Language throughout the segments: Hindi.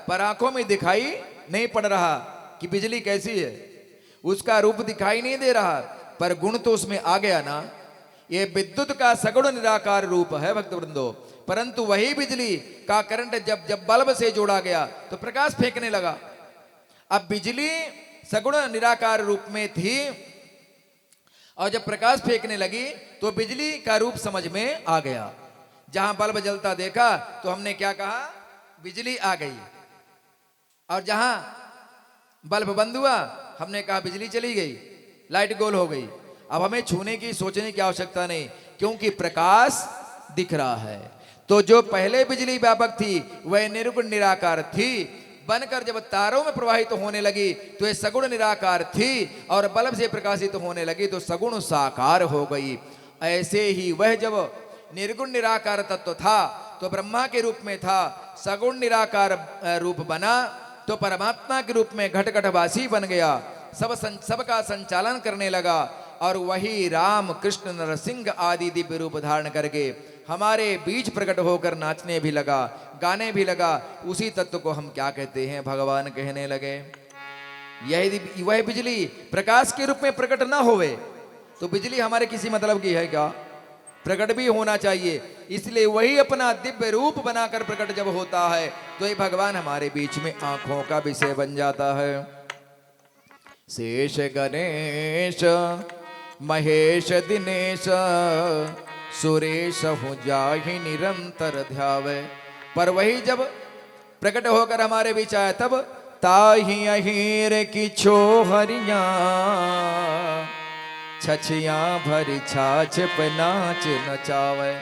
पर आंखों में दिखाई नहीं पड़ रहा कि बिजली कैसी है, उसका रूप दिखाई नहीं दे रहा, पर गुण तो उसमें आ गया ना। ये विद्युत का सगुण निराकार रूप है भक्तवृंदो, परंतु वही बिजली का करंट जब जब बल्ब से जोड़ा गया तो प्रकाश फेंकने लगा। अब बिजली सगुण निराकार रूप में थी और जब प्रकाश फेंकने लगी तो बिजली का रूप समझ में आ गया। जहां बल्ब जलता देखा तो हमने क्या कहा, बिजली आ गई, और जहां बल्ब बंद हुआ हमने कहा बिजली चली गई, लाइट गोल हो गई। अब हमें छूने की सोचने की आवश्यकता नहीं, क्योंकि प्रकाश दिख रहा है। तो जो पहले बिजली व्यापक थी वह निर्गुण निराकार थी, बनकर जब तारों में प्रवाहित होने लगी तो ये सगुण निराकार थी, और बल्ब से प्रकाशित होने लगी तो सगुण साकार हो गई। ऐसे ही वह जब निर्गुण निराकार तत्व था तो ब्रह्मा के रूप में था, सगुण निराकार रूप बना तो परमात्मा के रूप में घट घटवासी बन गया, सबका संचालन करने लगा, और वही राम कृष्ण नरसिंह आदि दिव्य रूप धारण करके हमारे बीच प्रकट होकर नाचने भी लगा, गाने भी लगा। उसी तत्व को हम क्या कहते हैं, भगवान कहने लगे। यही वह बिजली प्रकाश के रूप में प्रकट ना होवे तो बिजली हमारे किसी मतलब की है क्या, प्रकट भी होना चाहिए। इसलिए वही अपना दिव्य रूप बनाकर प्रकट जब होता है तो ये भगवान हमारे बीच में आंखों का विषय बन जाता है। शेष गणेश महेश दिनेश सुरेश हूँ जाहि निरंतर ध्यावे। पर वही जब प्रकट होकर हमारे बीच आया तब ताहि अहीर की छोहरिया छछिया भरी छाछ पे नाच नचावे।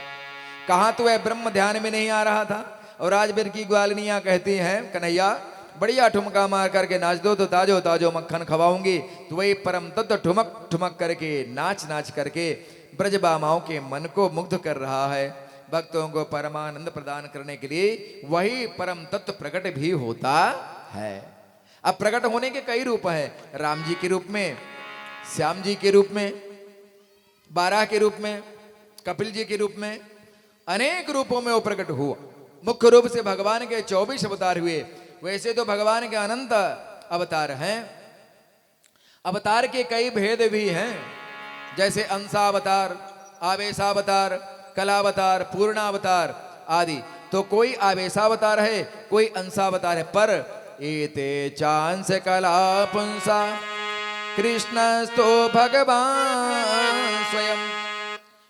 कहाँ तो वह ब्रह्म ध्यान में नहीं आ रहा था, और राजबीर की ग्वालिनियां कहती हैं कन्हैया बढ़िया ठुमका मार करके नाच दो तो ताजो ताजो मक्खन खवाऊंगी। तो वही परम तत्व ठुमक ठुमक करके नाच नाच करके ब्रजबामाओं के मन को मुग्ध कर रहा है। भक्तों को परमानंद प्रदान करने के लिए वही परम तत्व प्रकट भी होता है। अब प्रकट होने के कई रूप हैं, राम जी के रूप में, श्याम जी के रूप में, बारह के रूप में, कपिल जी के रूप में, अनेक रूपों में वो प्रकट हुआ। मुख्य रूप से भगवान के 24 अवतार हुए। वैसे तो भगवान के अनंत अवतार हैं, अवतार के कई भेद भी हैं, जैसे अंशावतार, आवेशावतार, कलावतार, पूर्णावतार आदि। तो कोई आवेशावतार है, कोई अंशावतार है, पर एते चांस कला पुंसा कृष्णस्तो भगवान स्वयं।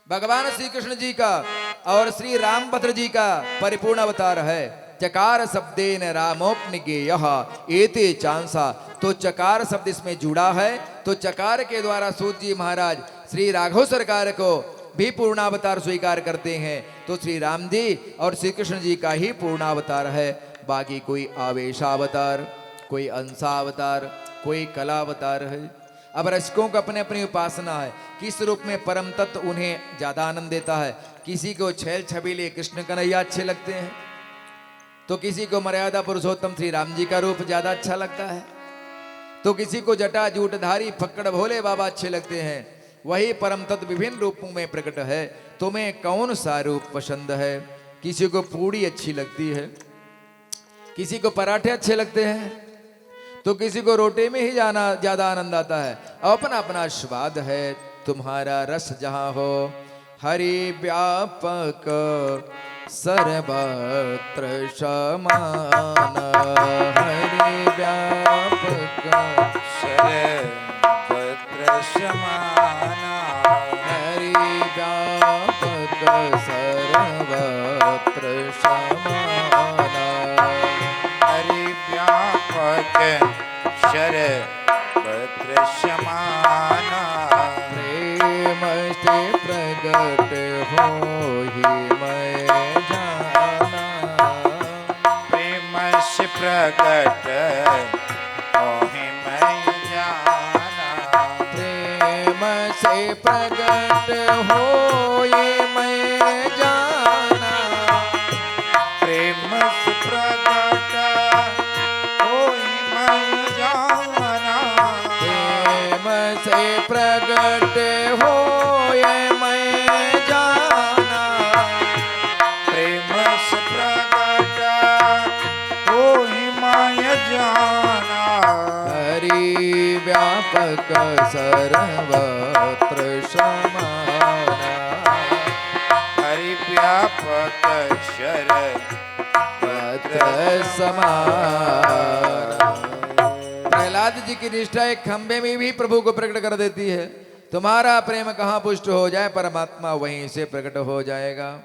भगवान श्री कृष्ण जी का और श्री रामभद्र जी का परिपूर्ण अवतार है। चकार शब्देन रामोपनिगेयः एते चांसा। तो चकार शब्द इसमें जुड़ा है, तो चकार के द्वारा सूत जी महाराज श्री राघव सरकार को भी पूर्णावतार स्वीकार करते हैं। तो श्री राम जी और श्री कृष्ण जी का ही पूर्णावतार है। बाकी कोई आवेशावतार, कोई अंशावतार, कोई कलावतार है। अब रसिकों को अपने अपनी उपासना है, किस रूप में परम तत्व उन्हें ज्यादा आनंद देता है। किसी को छैल छबीले कृष्ण कन्हैया अच्छे लगते हैं, तो किसी को मर्यादा पुरुषोत्तम श्री राम जी का रूप ज्यादा अच्छा लगता है, तो किसी को जटा जूटधारी फक्कड़ भोले बाबा अच्छे लगते हैं। वही परम तत्व विभिन्न रूपों में प्रकट है। तुम्हें कौन सा रूप पसंद है? किसी को पूड़ी अच्छी लगती है, किसी को पराठे अच्छे लगते हैं, तो किसी को रोटी में ही जाना ज्यादा आनंद आता है। अपना अपना स्वाद है। तुम्हारा रस जहां हो हरि व्यापक सर्वत्र समान। हरि व्यापक सर्वत्र समान। हरि व्यापक सर्वत्र समान। हरि व्यापक सर्वत्र समान। प्रेम से प्रगट हो ही मैं जाना। प्रेम से प्रगट होहि मैं जाना। प्रेम से प्रगट हो ये मैं जाना। प्रेम से प्रगट होहि मैं जाना। प्रेम से प्रगट हो ये मैं जाना। प्रेम से प्रगट होहि मैं जाना हरि व्यापक सर्वत्र समाना। हरि व्यापक सर्वत्र समाना। प्रहलाद जी की निष्ठा एक खंबे में भी प्रभु को प्रकट कर देती है। तुम्हारा प्रेम कहाँ पुष्ट हो जाए, परमात्मा वहीं से प्रकट हो जाएगा।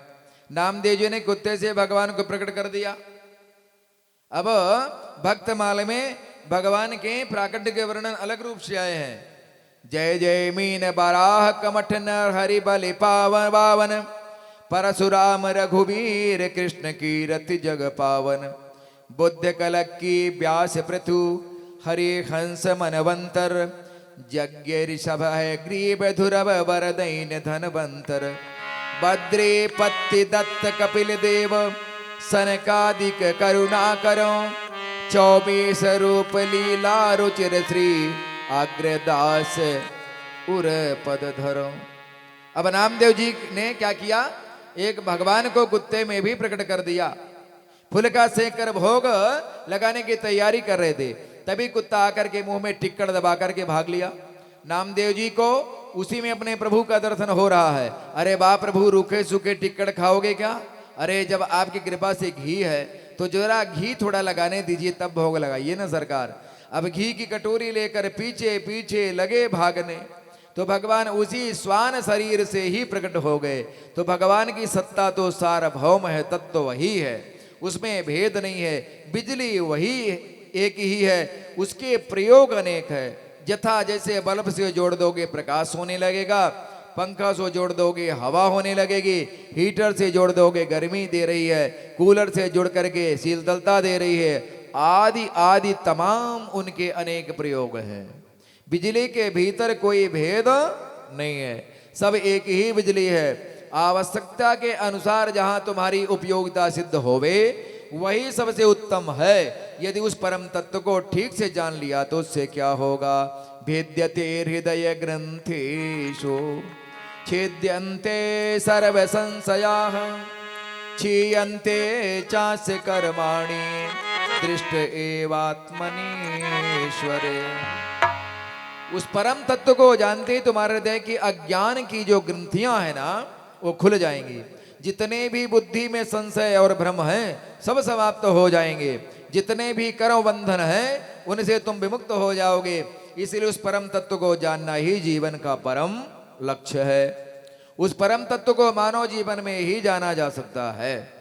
नामदेव जी ने कुत्ते से भगवान को प्रकट कर दिया। अब भक्तमाल में भगवान के प्राकट्य के वर्णन अलग रूप से आए हैं। जय जय मीन बाराह कमठ नर हरि बलि पावन पावन, परशुराम रघुवीर कृष्ण कीरति जग पावन। बुद्ध कलक की व्यास पृथु हरि हंस मनवंतर, यज्ञ ऋषभ है ग्रीव धुरव वरदैन धनवंतर। बद्री पत्ति दत्त कपिल देव सनकादिक करुणा करो, 24 रूप लीला रुचिर श्री अग्रदास उर पद धरो। अब नामदेव जी ने क्या किया, एक भगवान को कुत्ते में भी प्रकट कर दिया। फूल का सेक कर भोग लगाने की तैयारी कर रहे थे, तभी कुत्ता आकर के मुंह में टिक्कड़ दबा करके भाग लिया। नामदेव जी को उसी में अपने प्रभु का दर्शन हो रहा है। अरे वाह प्रभु, रूखे सूखे टिक्कड़ खाओगे क्या? अरे जब आपकी कृपा से घी है तो जरा घी थोड़ा लगाने दीजिए, तब भोग लगाइए ना सरकार। अब घी की कटोरी लेकर पीछे पीछे लगे भागने, तो भगवान उसी स्वान शरीर से ही प्रकट हो गए। तो भगवान की सत्ता तो सार्वभौम है, तत्व तो वही है, उसमें भेद नहीं है। बिजली वही एक ही है, उसके प्रयोग अनेक है। यथा जैसे बल्ब से जोड़ दोगे प्रकाश होने लगेगा, पंखा से जोड़ दोगे हवा होने लगेगी, हीटर से जोड़ दोगे गर्मी दे रही है, कूलर से जुड़ करके शीतलता दे रही है, आदि आदि तमाम उनके अनेक प्रयोग हैं। बिजली के भीतर कोई भेद नहीं है, सब एक ही बिजली है। आवश्यकता के अनुसार जहां तुम्हारी उपयोगिता सिद्ध होवे वही सबसे उत्तम है। यदि उस परम तत्व को ठीक से जान लिया तो उससे क्या होगा। भेद्यते हृदय ग्रंथेषु छेद्यन्ते सर्व संशयाः, क्षीयन्ते चास्य कर्माणि दृष्ट एवात्मनीश्वरे। उस परम तत्व को जानते ही तुम्हारे हृदय की अज्ञान की जो ग्रंथियां हैं ना, वो खुल जाएंगी। जितने भी बुद्धि में संशय और भ्रम है सब समाप्त हो जाएंगे। जितने भी कर्म बंधन हैं उनसे तुम विमुक्त हो जाओगे। इसलिए उस परम तत्व को जानना ही जीवन का परम लक्ष्य है। उस परम तत्व को मानव जीवन में ही जाना जा सकता है।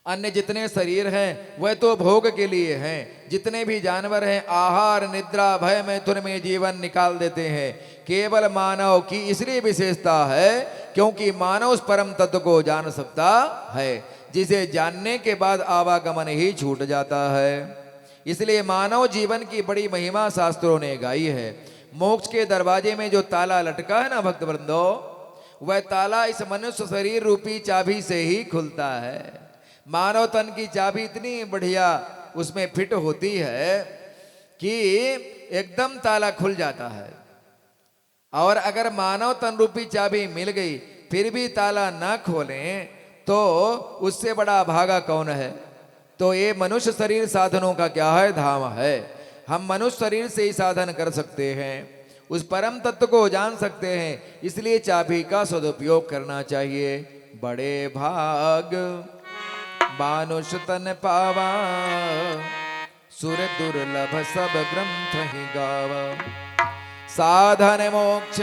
अन्य जितने शरीर हैं वह तो भोग के लिए हैं। जितने भी जानवर हैं आहार निद्रा भय मैथुन में जीवन निकाल देते हैं। केवल मानव की इसलिए विशेषता है क्योंकि मानव उस परम तत्व को जान सकता है, जिसे जानने के बाद आवागमन ही छूट जाता है। इसलिए मानव जीवन की बड़ी महिमा शास्त्रों ने गाई है। मोक्ष के दरवाजे में जो ताला लटका है ना भक्त वृंदो, वह ताला इस मनुष्य शरीर रूपी चाबी से ही खुलता है। मानव तन की चाबी इतनी बढ़िया उसमें फिट होती है कि एकदम ताला खुल जाता है। और अगर मानव तन रूपी चाबी मिल गई फिर भी ताला ना खोलें तो उससे बड़ा भागा कौन है। तो ये मनुष्य शरीर साधनों का क्या है, धाम है। हम मनुष्य शरीर से ही साधन कर सकते हैं, उस परम तत्व को जान सकते हैं। इसलिए चाबी का सदुपयोग करना चाहिए। बड़े भाग मानुष तन पावा, सुर दुर्लभ सब ग्रंथ ही गावा। साधन मोक्ष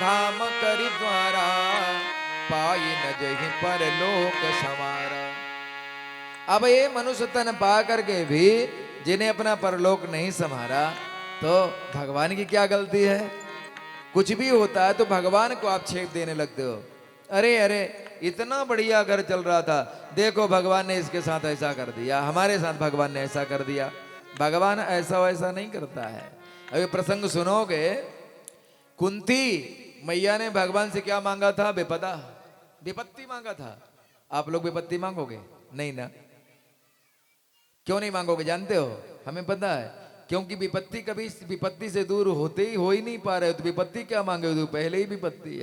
धाम करि द्वारा, पाई न जहि परलोक समारा। अब ये मनुष्य तन पा करके भी जिन्हें अपना परलोक नहीं संभारा तो भगवान की क्या गलती है। कुछ भी होता है तो भगवान को आप छेप देने लगते हो। अरे अरे इतना बढ़िया घर चल रहा था, देखो भगवान ने इसके साथ ऐसा कर दिया, हमारे साथ भगवान ने ऐसा कर दिया। भगवान ऐसा वैसा नहीं करता है। अभी प्रसंग सुनोगे, कुंती मैया ने भगवान से क्या मांगा था, विपदा विपत्ति मांगा था। आप लोग विपत्ति मांगोगे नहीं ना? क्यों नहीं मांगोगे जानते हो? हमें पता है, क्योंकि विपत्ति कभी विपत्ति से दूर होते ही हो ही नहीं पा रहे हो। तो विपत्ति क्या मांगे हो, पहले ही विपत्ति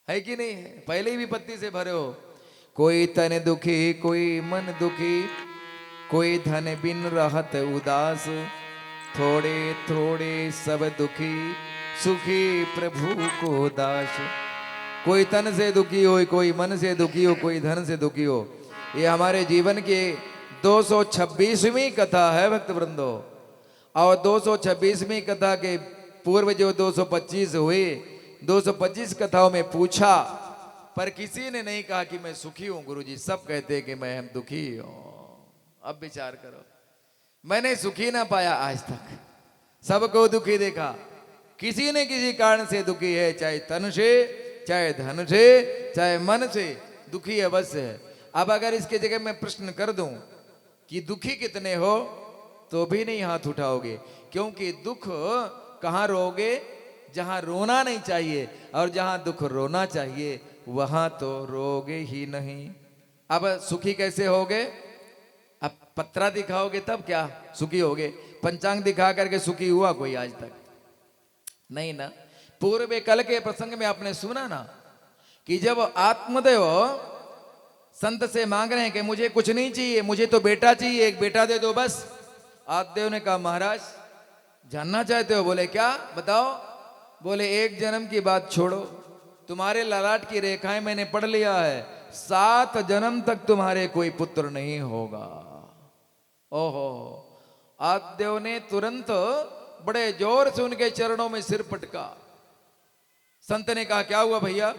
है कि नहीं? पहले ही विपत्ति से भरे हो। कोई तन दुखी कोई मन दुखी, कोई धन बिन रहत उदास, थोड़े थोड़े सब दुखी, सुखी प्रभु को दास। कोई तन से दुखी हो, कोई मन से दुखी हो, कोई धन से दुखी हो। ये हमारे जीवन की 226वीं कथा है भक्त वृंदो। और 226वीं कथा के पूर्व जो 225 हुए, 225 कथाओं में पूछा, पर किसी ने नहीं कहा कि मैं सुखी हूं गुरुजी। सब कहते हैं कि मैं हम दुखी हूं। अब विचार करो, मैंने सुखी ना पाया आज तक, सबको दुखी देखा। किसी ने किसी कारण से दुखी है, चाहे तन से, चाहे धन से, चाहे मन से, दुखी अवश्य है। अब अगर इसके जगह मैं प्रश्न कर दूं कि दुखी कितने हो, तो भी नहीं हाथ उठाओगे, क्योंकि दुख कहां रोगे? जहां रोना नहीं चाहिए, और जहां दुख रोना चाहिए वहां तो रोगे ही नहीं। अब सुखी कैसे होगे? अब पत्रा दिखाओगे तब क्या सुखी होगे? पंचांग दिखा करके सुखी हुआ कोई आज तक? नहीं ना। पूर्व कल के प्रसंग में आपने सुना ना कि जब आत्मदेव संत से मांग रहे हैं कि मुझे कुछ नहीं चाहिए, मुझे तो बेटा चाहिए, एक बेटा दे दो बस। आत्मदेव ने कहा महाराज जानना चाहते हो? बोले क्या बताओ? बोले एक जन्म की बात छोड़ो, तुम्हारे ललाट की रेखाएं मैंने पढ़ लिया है, 7 जन्म तक तुम्हारे कोई पुत्र नहीं होगा। ओहो, आत्मदेव ने तुरंत बड़े जोर से उनके चरणों में सिर पटका। संत ने कहा क्या हुआ भैया?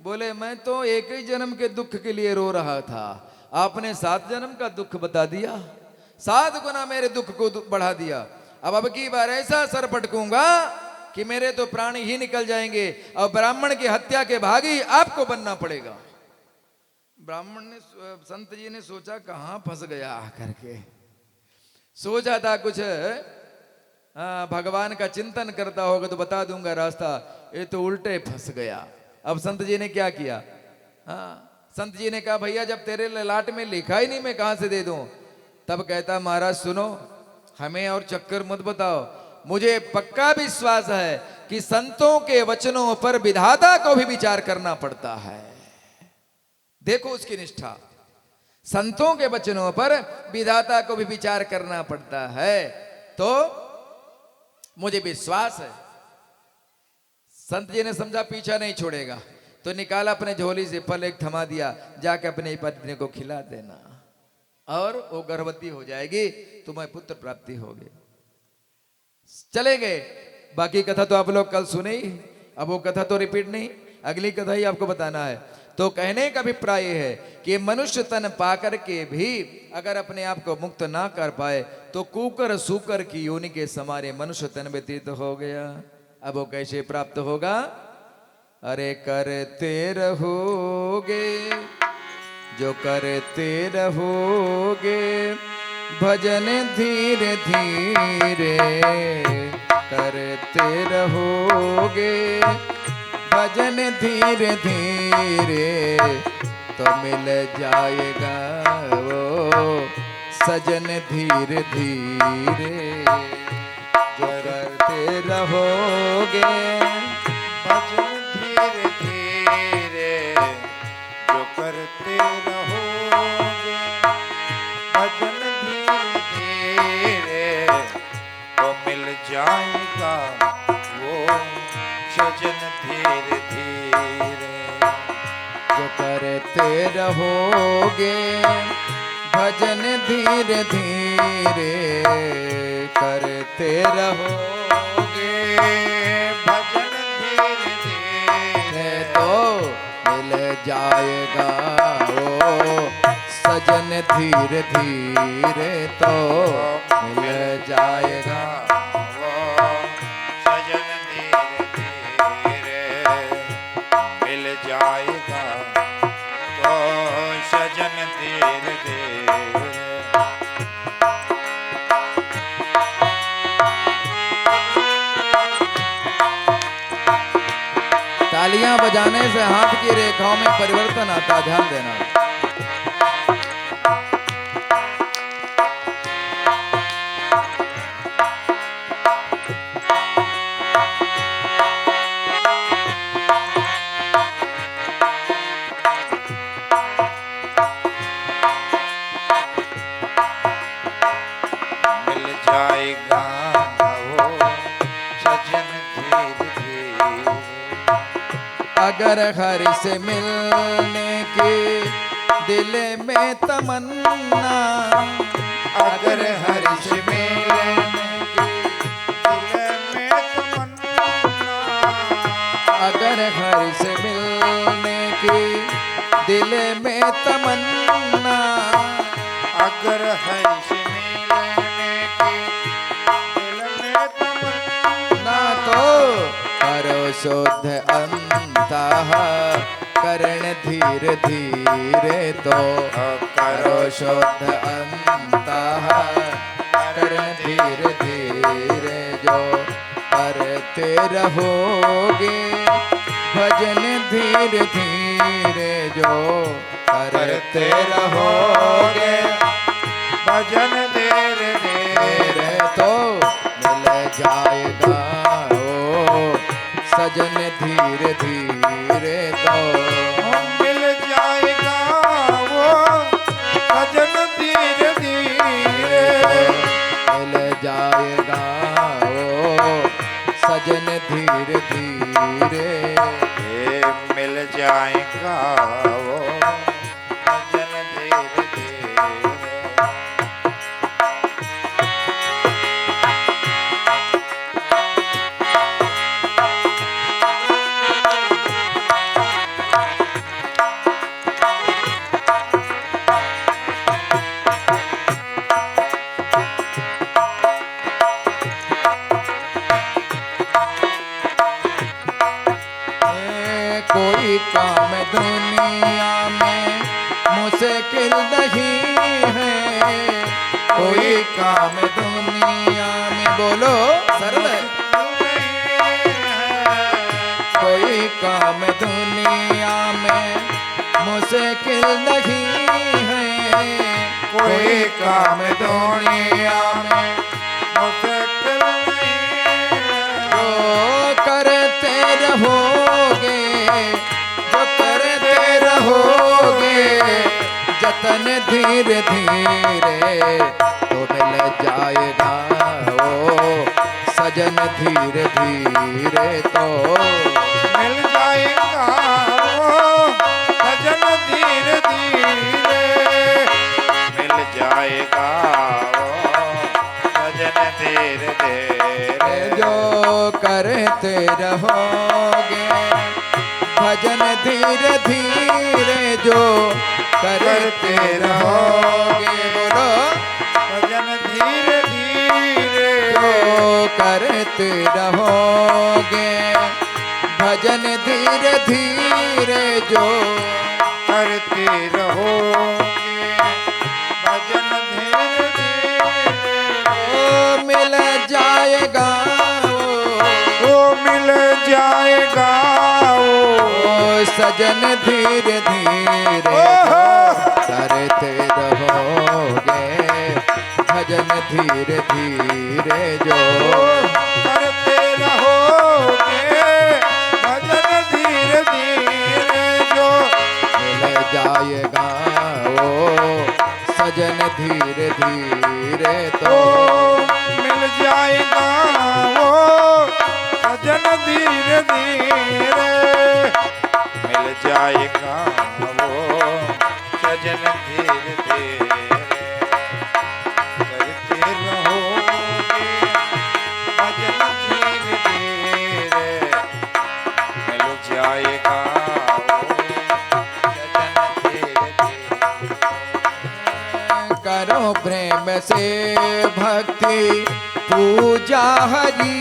बोले मैं तो एक ही जन्म के दुख के लिए रो रहा था, आपने 7 जन्म का दुख बता दिया, 7 गुना मेरे दुख को बढ़ा दिया। अब की बार ऐसा सर पटकूंगा कि मेरे तो प्राण ही निकल जाएंगे, और ब्राह्मण की हत्या के भागी आपको बनना पड़ेगा। ब्राह्मण ने, संत जी ने सोचा कहां फंस गया आकर के। सोचा था कुछ भगवान का चिंतन करता होगा तो बता दूंगा रास्ता, ये तो उल्टे फंस गया। अब संत जी ने क्या किया? संत जी ने कहा भैया जब तेरे ललाट में लिखा ही नहीं मैं कहां से दे दूं? तब कहता महाराज सुनो, हमें और चक्कर मत बताओ, मुझे पक्का विश्वास है कि संतों के वचनों पर विधाता को भी विचार करना पड़ता है। देखो उसकी निष्ठा, संतों के वचनों पर विधाता को भी विचार करना पड़ता है, तो मुझे विश्वास है। संत जी ने समझा पीछा नहीं छोड़ेगा, तो निकाला अपने झोली से फल एक थमा दिया, जाके अपने पत्नी को खिला देना और वो गर्भवती हो जाएगी, तुम्हें पुत्र प्राप्ति होगी। चले गए। बाकी कथा तो आप लोग कल सुने ही, अब वो कथा तो रिपीट नहीं, अगली कथा ही आपको बताना है। तो कहने का अभिप्राय है कि मनुष्य तन पाकर के भी अगर अपने आप को मुक्त ना कर पाए तो कुकर सूकर की योनि के समारे मनुष्य तन व्यतीत हो गया। अब वो कैसे प्राप्त होगा? अरे करते रहोगे जो करते रहोगे भजन धीरे धीरे, करते रहोगे भजन धीरे धीरे, तो मिल जाएगा वो सजन धीरे धीरे। जो करते रहोगे भजन धीरे धीरे, जो करते रहोगे भजन धीरे धीरे, तो मिल जाएगा वो सजन धीरे धीरे। जो करते रहोगे भजन धीरे धीरे, करते रहोगे भजन धीरे धीरे, तो मिल जाएगा वो सजन धीरे धीरे, तो मिल जाएगा वो सजन धीरे धीरे, मिल जाएगा तो सजन धीरे धीरे। तालियां बजाने से हाथ की रेखाओं में परिवर्तन आता, ध्यान देना। अगर हरि से मिलने की दिल में तमन्ना, अगर हरि से मिलने की दिल में तमन्ना, अगर हरि से मिलने की दिल में तमन्ना, अगर हरि से मिलने की दिल में तमन्ना, तो करो शुद्ध अंतः करण धीरे धीरे, तो करो शुद्ध अंतः करण धीरे धीरे, जो करते रहोगे भजन धीरे धीरे, जो करते रहोगे भजन धीरे धीरे, तो मिल जाएगा ओ सजन धीरे धीरे, तो मिल जाएगा वो सजन धीरे धीरे, मिल जाएगा ओ सजन धीरे धीरे, मिल जाएगा वो सजन धीरे धीरे। कोई काम दुनिया में मुश्किल नहीं है, कोई काम दुनिया में, बोलो सरल, कोई काम दुनिया में मुश्किल नहीं है, कोई काम दुनिया में मुश्किल नहीं है, जो करते रहोगे, जो करते रहोगे जतन धीरे धीरे, तो मिल जाएगा ओ सजन धीरे धीरे, तो मिल जाएगा वो सजन धीरे धीरे, मिल जाएगा वो सजन धीरे धीरे, जो करते रहोगे भजन धीरे धीरे, जो करते रहोगे, बोलो भजन धीरे धीरे, जो करते रहोगे भजन धीरे धीरे, जो करते रहोगे भजन धीरे धीरे, ओ मिल जाएगा वो मिल जाएगा वो सजन धीरे धीरे, करते रहोगे भजन धीरे धीरे, जो करते रहोगे भजन धीरे धीरे, जो मिल जाएगा ओ सजन धीरे धीरे, तो मिल जाएगा वो सजन धीरे धीरे, मिल जाएगा वो सजन धीरे धीरे, करते रहोगे भजन धीरे धीरे, मिल जाएगा वो सजन धीरे धीरे, करो प्रेम से भक्ति पूजा हरि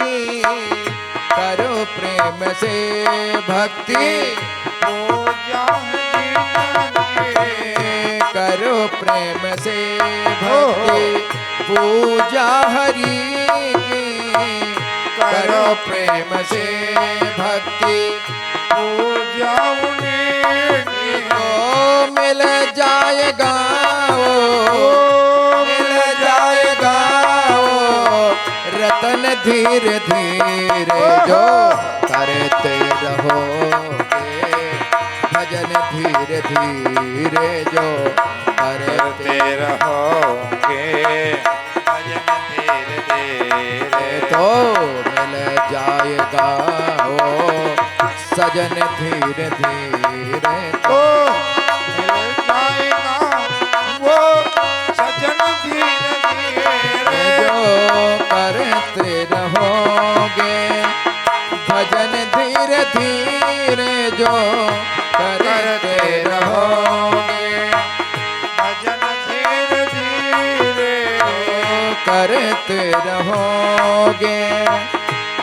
की, करो प्रेम से भक्ति पूजा करो प्रेम से भक्ति पूजा हरि की, करो प्रेम से भक्ति पूजा उनकी, ओ मिल जाएगा ओ मिल जाएगा ओ रतन धीरे धीरे, जो करते रहोगे भजन धीरे धीरे, जो करते रहोगे भजन धीरे धीरे, तो मिल जाएगा ओ भजन धीरे धीरे तो मिल जाएगा वो सजन धीरे धीरे जो करते रहोगे भजन धीरे धीरे जो करते रहोगे भजन धीरे धीरे करते रहोगे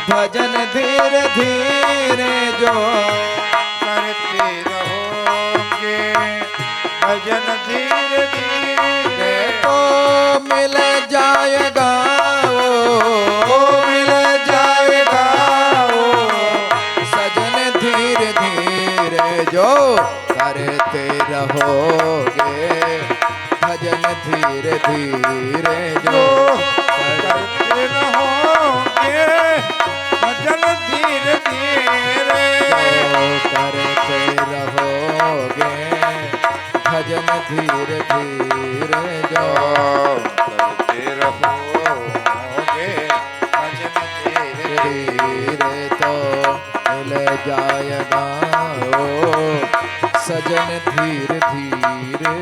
भजन धीरे धीरे जो करते रहोगे भजन धीरे धीरे तो मिल जाएगा वो मिल जाएगा वो सजन धीरे धीरे जो करते रहोगे भजन धीरे धीरे जो करते रहोगे भजन धीरे धीरे करते रहोगे भजन धीरे धीरे जो करते रहोगे भजन धीरे धीरे तो मिल जाएगा ओ सजन धीरे धीरे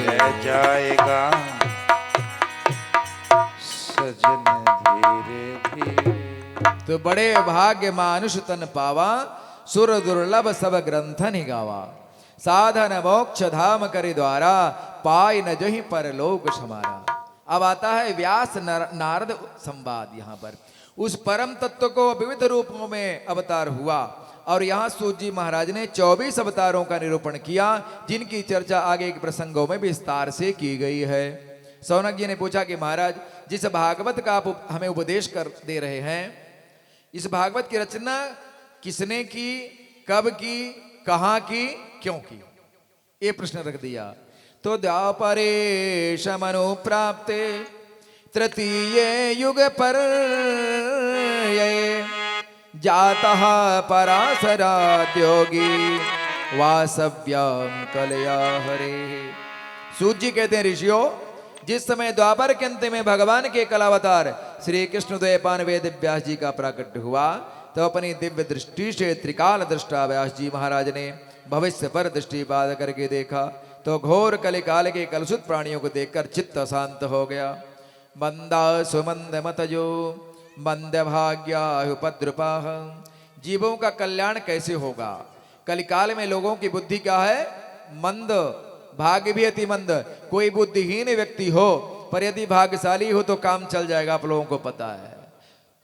ले जाएगा सजन धीरे धीरे तो बड़े भाग्य मानुष तन पावा सुर दुर्लभ सब ग्रंथ निगावा साधन मोक्ष धाम करि द्वारा पाय न जहि परलोक समारा। अब आता है व्यास नारद संवाद। यहाँ पर उस परम तत्व को विविध रूपों में अवतार हुआ और यहाँ सूत जी महाराज ने 24 अवतारों का निरूपण किया जिनकी चर्चा आगे के प्रसंगों में विस्तार से की गई है। सौनक जी ने पूछा कि महाराज जिस भागवत का आप हमें उपदेश कर दे रहे हैं इस भागवत की रचना किसने की कब की कहाँ की क्यों की ये प्रश्न रख दिया। तो द्वापरेश मनु प्राप्ते तृतीय युग पर जातः पराशराद्योगी वासव्यम कलया हरे। सूत जी कहते हैं ऋषियों जिस समय द्वापर के अंत में भगवान के कलावतार श्री कृष्ण द्वैपायन वेद व्यास जी का प्राकट्य हुआ तो अपनी दिव्य दृष्टि से त्रिकाल दृष्टा व्यास जी महाराज ने भविष्य पर दृष्टिपात करके देखा तो घोर कलिकाल के कलुषित प्राणियों को देखकर चित्त शांत हो गया। मंदा सुमंद मतजो मंद भाग्याहुपद्रुपाः। जीवों का कल्याण कैसे होगा? कलिकाल में लोगों की बुद्धि क्या है? मंद, भाग्य भी अति मंद। कोई बुद्धिहीन व्यक्ति हो पर यदि भाग्यशाली हो तो काम चल जाएगा, आप लोगों को पता है।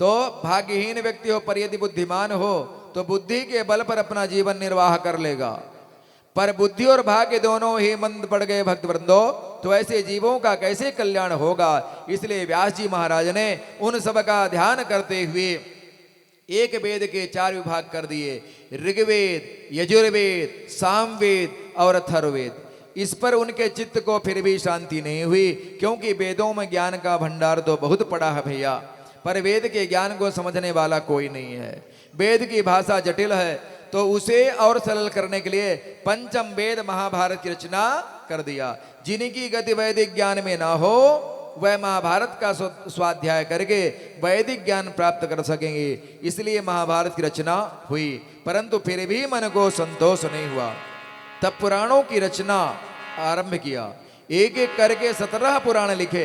तो भाग्यहीन व्यक्ति हो पर यदि बुद्धिमान हो तो बुद्धि के बल पर अपना जीवन निर्वाह कर लेगा। पर बुद्धि और भाग्य दोनों ही मंद पड़ गए भक्त वृंदो, तो ऐसे जीवों का कैसे कल्याण होगा? इसलिए व्यास जी महाराज ने उन सब का ध्यान करते हुए एक वेद के 4 विभाग कर दिए, ऋग्वेद, यजुर्वेद, सामवेद और अथर्ववेद। इस पर उनके चित्त को फिर भी शांति नहीं हुई, क्योंकि वेदों में ज्ञान का भंडार तो बहुत पड़ा है भैया, पर वेद के ज्ञान को समझने वाला कोई नहीं है। वेद की भाषा जटिल है, तो उसे और सरल करने के लिए पंचम वेद महाभारत की रचना कर दिया। जिनकी गति वैदिक ज्ञान में ना हो वह महाभारत का स्वाध्याय करके वैदिक ज्ञान प्राप्त कर सकेंगे, इसलिए महाभारत की रचना हुई। परंतु फिर भी मन को संतोष नहीं हुआ, तब पुराणों की रचना आरंभ किया। एक एक करके 17 पुराण लिखे,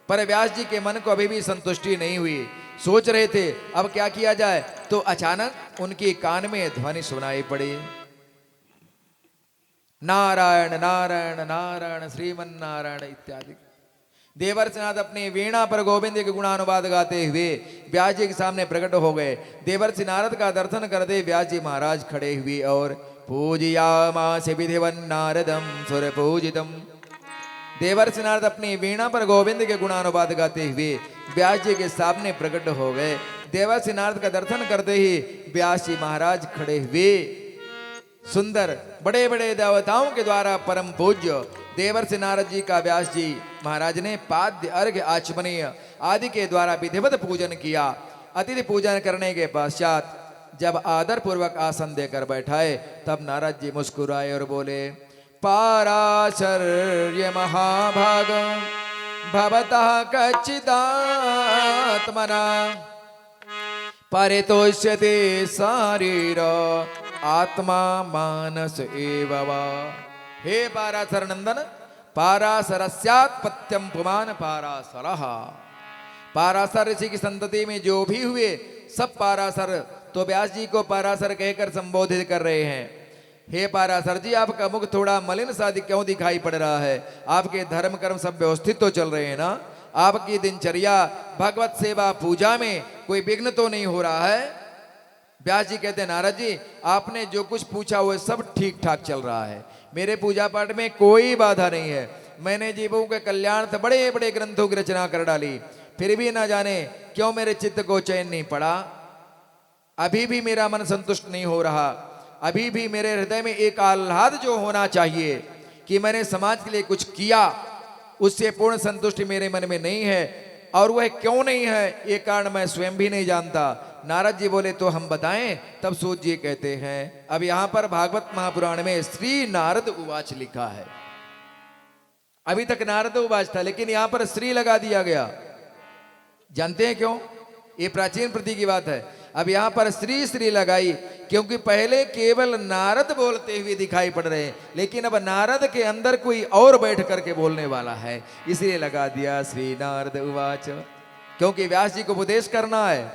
पर व्यास जी के मन को अभी भी संतुष्टि नहीं हुई। सोच रहे थे अब क्या किया जाए, तो अचानक उनके कान में ध्वनि सुनाई पड़ी, नारायण नारायण नारायण श्रीमन नारायण इत्यादि। देवर्षिनाथ अपनी वीणा पर गोविंद के गुणानुवाद गाते हुए व्यास जी के सामने प्रकट हो गए। देवर्षि नारद का दर्शन करते व्यास जी महाराज खड़े हुए और पूजयामास विधिवन् नारदं सुर पूजितम। देवर्षि नारद अपनी वीणा पर गोविंद के गुणानुवाद गाते हुए व्यास जी के सामने प्रकट हो गए। देवर्षि नारद का दर्शन करते ही व्यास जी महाराज खड़े हुए। सुंदर बड़े बड़े देवताओं के द्वारा परम पूज्य देवर्षि नारद जी का व्यास जी महाराज ने पाद्य अर्घ्य आचमनीय आदि के द्वारा विधिवत पूजन किया। अतिथि पूजन करने के पश्चात जब आदर पूर्वक आसन देकर बैठाए तब नारद जी मुस्कुराए और बोले, पाराशर्य महाभाग भवतः कच्चिदात्मना परितोष्यते शारीर आत्मा मानस एव वा। हे पाराशर नंदन, पाराशरस्यात्पत्यम पुमान पाराशरः। पाराशर ऋषि की संतति में जो भी हुए सब पाराशर, तो व्यास जी को पाराशर कहकर संबोधित कर रहे हैं। हे पाराशर जी, आपका मुख थोड़ा मलिन सा क्यों दिखाई पड़ रहा है? आपके धर्म कर्म सब व्यवस्थित तो चल रहे हैं ना? आपकी दिनचर्या भगवत सेवा पूजा में कोई विघ्न तो नहीं हो रहा है? व्यास जी कहते हैं, नारद जी आपने जो कुछ पूछा वो सब ठीक ठाक चल रहा है। मेरे पूजा पाठ में कोई बाधा नहीं है। मैंने जीवों के कल्याण से बड़े बड़े ग्रंथों की रचना कर डाली, फिर भी ना जाने क्यों मेरे चित्त को चैन नहीं पड़ा। अभी भी मेरा मन संतुष्ट नहीं हो रहा। अभी भी मेरे हृदय में एक आह्लाद जो होना चाहिए कि मैंने समाज के लिए कुछ किया, उससे पूर्ण संतुष्टि मेरे मन में नहीं है। और वह क्यों नहीं है, ये कारण मैं स्वयं भी नहीं जानता। नारद जी बोले, तो हम बताएं? तब सूत जी कहते हैं, अब यहां पर भागवत महापुराण में श्री नारद उवाच लिखा है। अभी तक नारद उवाच था, लेकिन यहां पर श्री लगा दिया गया। जानते हैं क्यों? ये प्राचीन प्रतीक की बात है। अब यहां पर श्री श्री लगाई क्योंकि पहले केवल नारद बोलते हुए दिखाई पड़ रहे हैं, लेकिन अब नारद के अंदर कोई और बैठ करके बोलने वाला है, इसलिए लगा दिया श्री नारद उवाच, क्योंकि व्यास जी को उपदेश करना है।